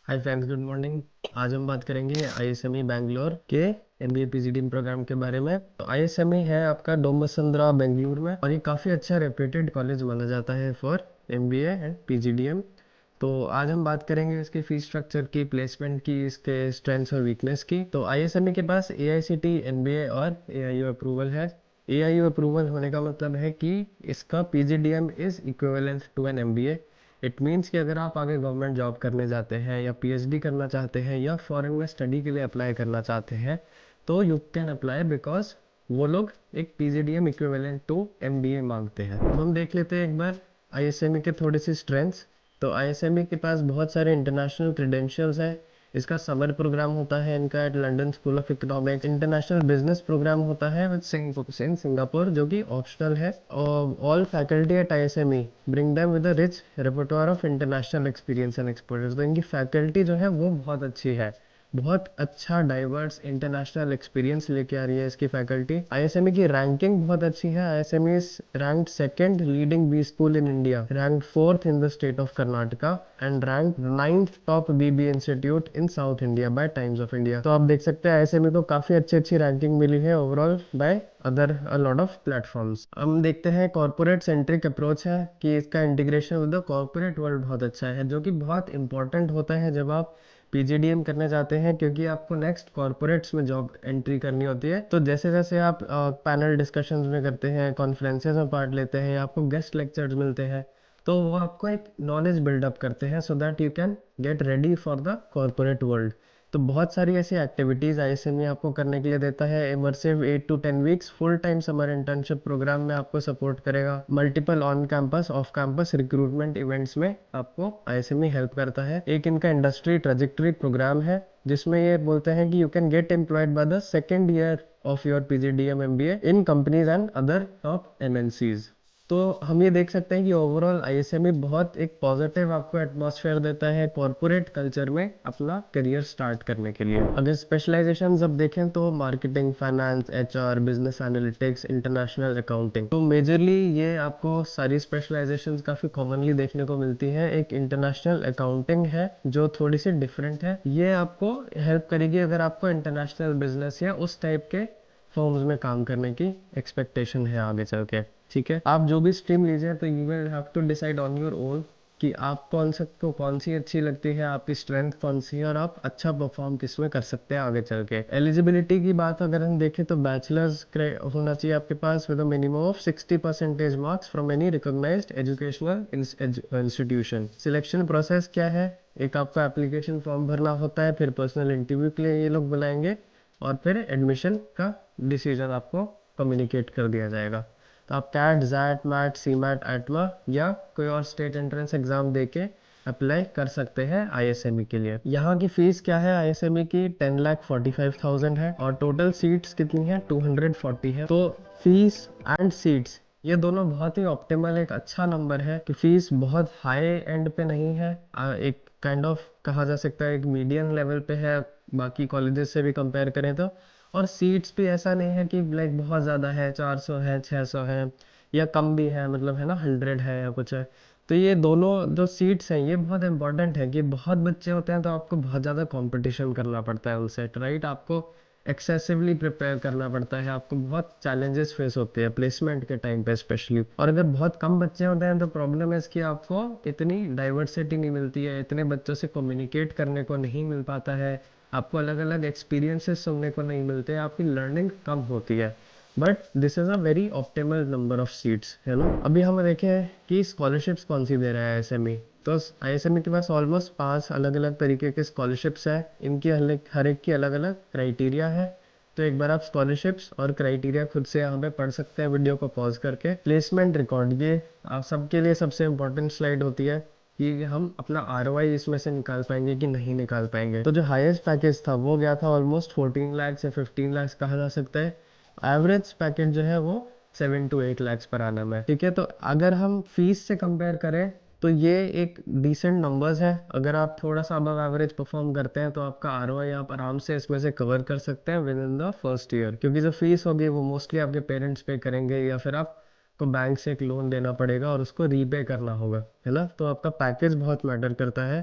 Hi friends, good morning. आज हम बात करेंगे आईएसएमई बैंगलोर के एमबीए पीजीडीएम प्रोग्राम के बारे में। तो आईएसएमई है आपका डोमसंद्रा बेंगलुरु में, और ये काफ़ी अच्छा रेप्यूटेड कॉलेज माना जाता है फॉर एमबीए एंड पीजीडीएम। तो आज हम बात करेंगे इसके फीस स्ट्रक्चर की, प्लेसमेंट की, इसके स्ट्रेंथ्स और वीकनेस की। तो आईएसएमई के पास एआईसीटी, एनबीए और एआईयू अप्रूवल है। एआईयू अप्रूवल होने का मतलब है कि इसका PGDM is equivalent to an MBA. It means कि अगर आप आगे गवर्नमेंट जॉब करने जाते हैं या पीएचडी करना चाहते हैं या फॉरेन में स्टडी के लिए अप्लाई करना चाहते हैं, तो यू कैन अप्लाई, बिकॉज वो लोग एक पीजीडीएम इक्विवेलेंट टू एमबीए मांगते हैं। अब हम देख लेते हैं एक बार आईएसएमई के थोड़े से स्ट्रेंथ्स। तो आईएसएमई के पास बहुत सारे इंटरनेशनल क्रेडेंशियल्स हैं। इसका समर प्रोग्राम होता है इनका at London School of Economics. International business programme होता है विद सिंगापुर, जो कि ऑप्शनल है। और all faculty at ISME bring them with a rich repertoire of international experience and exposure. तो इनकी फैकल्टी जो है वो बहुत अच्छी है, बहुत अच्छा डाइवर्स इंटरनेशनल एक्सपीरियंस लेके आ रही है इसकी फैकल्टी। आईएसएमई की रैंकिंग बहुत अच्छी है। ISME is ranked second leading B school in India, ranked fourth in the state of Karnataka and ranked ninth top BB institute in South India by Times of India. तो आप देख सकते हैं आईएसएमई को काफी अच्छी रैंकिंग मिली है overall by other a lot of platforms. हम देखते हैं कॉर्पोरेट सेंट्रिक अप्रोच है कि इसका integration with the corporate world बहुत अच्छा है, जो कि बहुत इंपॉर्टेंट होता है जब आप पीजीडीएम करने जाते हैं, क्योंकि आपको नेक्स्ट कॉर्पोरेट्स में जॉब एंट्री करनी होती है। तो जैसे जैसे आप पैनल डिस्कशंस में करते हैं, कॉन्फ्रेंसेस में पार्ट लेते हैं, आपको गेस्ट लेक्चर्स मिलते हैं, तो वो आपको एक नॉलेज बिल्डअप करते हैं so that you can get ready for the corporate world. तो बहुत सारी ऐसी एक्टिविटीज़ आईएसएमई आपको करने के लिए देता है। Immersive 8 to 10 weeks full time summer internship programme में आपको सपोर्ट करेगा। Multiple on campus off campus recruitment events में आपको आईएसएमई हेल्प करता है। एक इनका इंडस्ट्री ट्रेजेक्टरी प्रोग्राम है, जिसमें ये बोलते हैं कि you can get employed by the second year of your PGDM MBA in companies and other top MNCs. तो हम ये देख सकते हैं कि ओवरऑल आईएसएमई बहुत एक पॉजिटिव आपको एटमॉस्फेयर देता है कॉर्पोरेट कल्चर में अपना करियर स्टार्ट करने के लिए। अगर स्पेशलाइजेशन अब देखें तो marketing, finance, HR, business analytics, international accounting. तो मेजरली ये आपको सारी स्पेशलाइजेशंस काफ़ी कॉमनली देखने को मिलती है। एक इंटरनेशनल अकाउंटिंग है जो थोड़ी सी डिफरेंट है। ये आपको हेल्प करेगी अगर आपको इंटरनेशनल बिजनेस या उस टाइप के फॉर्म्स में काम करने की एक्सपेक्टेशन है आगे चल के। ठीक है, आप जो भी स्ट्रीम लीजिए तो you will have to decide on your own कि आप कौन सी अच्छी लगती है, आपकी स्ट्रेंथ कौन सी है, और आप अच्छा परफॉर्म किस में कर सकते हैं आगे चल के। एलिजिबिलिटी की बात अगर हम देखें तो बैचलर्स होना चाहिए आपके पास with a minimum of 60% marks from any recognised educational institution. Selection process क्या है? एक आपका एप्लीकेशन फॉर्म भरना होता है, फिर पर्सनल इंटरव्यू के लिए ये लोग बुलाएंगे, और फिर एडमिशन का डिसीजन आपको कम्युनिकेट कर दिया जाएगा। तो आप कैट, जैट, मैट, सी मैट, एटमा या कोई और स्टेट एंट्रेंस एग्जाम दे के अप्लाई कर सकते हैं आईएसएमई के लिए। यहाँ की फीस क्या है आईएसएमई की? 10,45,000 है, और टोटल सीट्स कितनी है? 240 है। तो फीस एंड सीट्स ये दोनों बहुत ही ऑप्टिमल, एक अच्छा नंबर है कि फीस बहुत हाई एंड पे नहीं है, एक काइंड ऑफ कहा जा सकता है एक मीडियम लेवल पे है बाकी कॉलेजेस से भी कंपेयर करें तो। और सीट्स भी ऐसा नहीं है कि लाइक बहुत ज़्यादा है, 400 है, 600 है, या कम भी है, मतलब है ना 100 है या कुछ है। तो ये दोनों जो सीट्स हैं ये बहुत इंपॉर्टेंट है कि बहुत बच्चे होते हैं तो आपको बहुत ज़्यादा कंपटीशन करना पड़ता है उनसे, राइट? आपको एक्सेसिवली प्रिपेयर करना पड़ता है, आपको बहुत चैलेंजेस फेस होते हैं प्लेसमेंट के टाइम पे स्पेशली। और अगर बहुत कम बच्चे होते हैं तो प्रॉब्लम है इसकी, आपको इतनी डाइवर्सिटी नहीं मिलती है, इतने बच्चों से कम्युनिकेट करने को नहीं मिल पाता है, आपको अलग अलग एक्सपीरियंसेस सुनने को नहीं मिलते हैं, आपकी लर्निंग कम होती है। But this is a very optimal number of seats, है ना? अभी हम देखें कि स्कॉलरशिप्स कौन सी दे रहा है आईएसएमई। तो आईएसएमई के पास ऑलमोस्ट 5 अलग अलग तरीके के स्कॉलरशिप्स है। इनकी हर एक की अलग अलग क्राइटेरिया है। तो एक बार आप स्कॉलरशिप्स और क्राइटेरिया खुद से यहाँ पे पढ़ सकते हैं वीडियो को पॉज करके। प्लेसमेंट रिकॉर्ड, ये आप सबके लिए सबसे इंपॉर्टेंट स्लाइड होती है कि हम अपना आरओआई इसमें से निकाल पाएंगे कि नहीं निकाल पाएंगे। तो जो हाईएस्ट पैकेज था वो गया था ऑलमोस्ट 14 लाख या 15 लाख कहा जा सकता है। एवरेज पैकेज जो है वो 7 to 8 लाख पर आना है। ठीक है, तो अगर हम फीस से कंपेयर करें तो ये एक डिसेंट नंबर्स है। अगर आप थोड़ा सा अबव एवरेज परफॉर्म करते हैं तो आपका आरओआई आप आराम से इसमें से कवर कर सकते हैं with in the first year, क्योंकि जो फीस होगी वो मोस्टली आपके पेरेंट्स पे करेंगे, या फिर आपको बैंक से एक लोन देना पड़ेगा और उसको रीपे करना होगा, है ना? तो आपका पैकेज बहुत मैटर करता है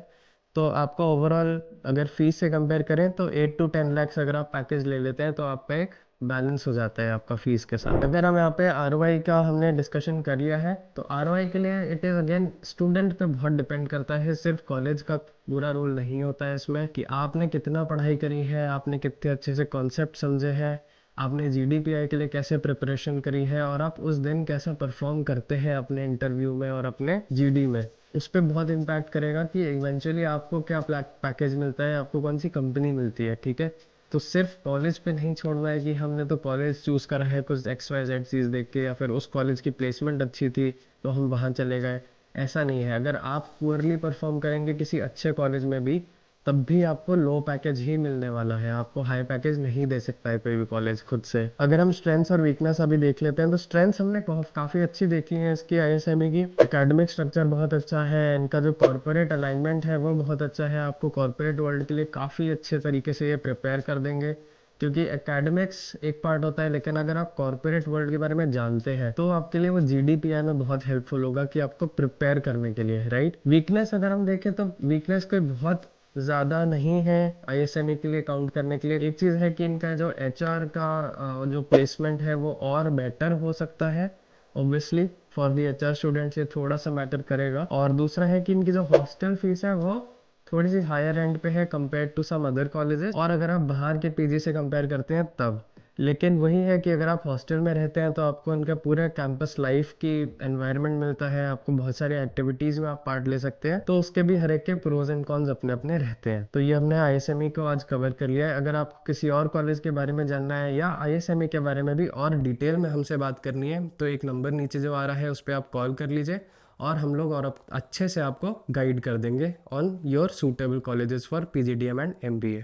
तो आपका ओवरऑल अगर फीस से कंपेयर करें तो 8 to 10 lakhs अगर आप पैकेज ले लेते हैं तो आपका एक बैलेंस हो जाता है आपका फीस के साथ। अगर हम यहाँ पे आरओआई का हमने डिस्कशन कर लिया है, तो आरओआई के लिए इट इज़ अगेन स्टूडेंट पे बहुत डिपेंड करता है। सिर्फ कॉलेज का पूरा रोल नहीं होता है इसमें कि आपने कितना पढ़ाई करी है, आपने कितने अच्छे से कॉन्सेप्ट समझे हैं, आपने जीडीपीआई के लिए कैसे प्रिपरेशन करी है, और आप उस दिन कैसा परफॉर्म करते हैं अपने इंटरव्यू में और अपने जीडी में। उस पर बहुत इम्पैक्ट करेगा कि इवेंचुअली आपको क्या पैकेज मिलता है, आपको कौन सी कंपनी मिलती है। ठीक है, तो सिर्फ कॉलेज पे नहीं छोड़ना है कि हमने तो कॉलेज चूज़ करा है कुछ XYZ चीज़ देख के, या फिर उस कॉलेज की प्लेसमेंट अच्छी थी तो हम वहाँ चले गए। ऐसा नहीं है। अगर आप पुअरली परफॉर्म करेंगे किसी अच्छे कॉलेज में भी, तब भी आपको लो पैकेज ही मिलने वाला है, आपको हाई पैकेज नहीं दे सकता है कोई भी कॉलेज खुद से। अगर हम स्ट्रेंथ्स और वीकनेस अभी देख लेते हैं, तो स्ट्रेंथ्स हमने काफ़ी अच्छी देखी है इसकी ISME की। एकेडमिक स्ट्रक्चर बहुत अच्छा है, इनका जो कॉर्पोरेट अलाइनमेंट है वो बहुत अच्छा है, आपको कॉर्पोरेट वर्ल्ड के लिए काफ़ी अच्छे तरीके से ये प्रिपेयर कर देंगे। क्योंकि एकेडमिक्स एक पार्ट होता है, लेकिन अगर आप कॉर्पोरेट वर्ल्ड के बारे में जानते हैं तो आपके लिए वो जीडीपीआई में बहुत हेल्पफुल होगा कि आपको प्रिपेयर करने के लिए, राइट। वीकनेस अगर हम देखें तो वीकनेस कोई बहुत ज़्यादा नहीं है ISME के लिए काउंट करने के लिए। एक चीज़ है कि इनका जो HR का जो प्लेसमेंट है वो और बेटर हो सकता है। Obviously for the HR students ये थोड़ा सा मैटर करेगा। और दूसरा है कि इनकी जो हॉस्टल फीस है वो थोड़ी सी हायर एंड पे है compare to some other colleges, और अगर आप बाहर के पीजी से कंपेयर करते हैं तब। लेकिन वही है कि अगर आप हॉस्टल में रहते हैं तो आपको उनका पूरा कैंपस लाइफ की एनवायरनमेंट मिलता है, आपको बहुत सारी एक्टिविटीज़ में आप पार्ट ले सकते हैं, तो उसके भी हर एक के प्रोज एंड कॉन्स अपने अपने रहते हैं। तो ये हमने ISME को आज कवर कर लिया है। अगर आपको किसी और कॉलेज के बारे में जानना है या ISME के बारे में भी और डिटेल में हमसे बात करनी है, तो एक नंबर नीचे जो आ रहा है उस पर आप कॉल कर लीजिए, और हम लोग और अच्छे से आपको गाइड कर देंगे on your suitable colleges for PGDM and MBA।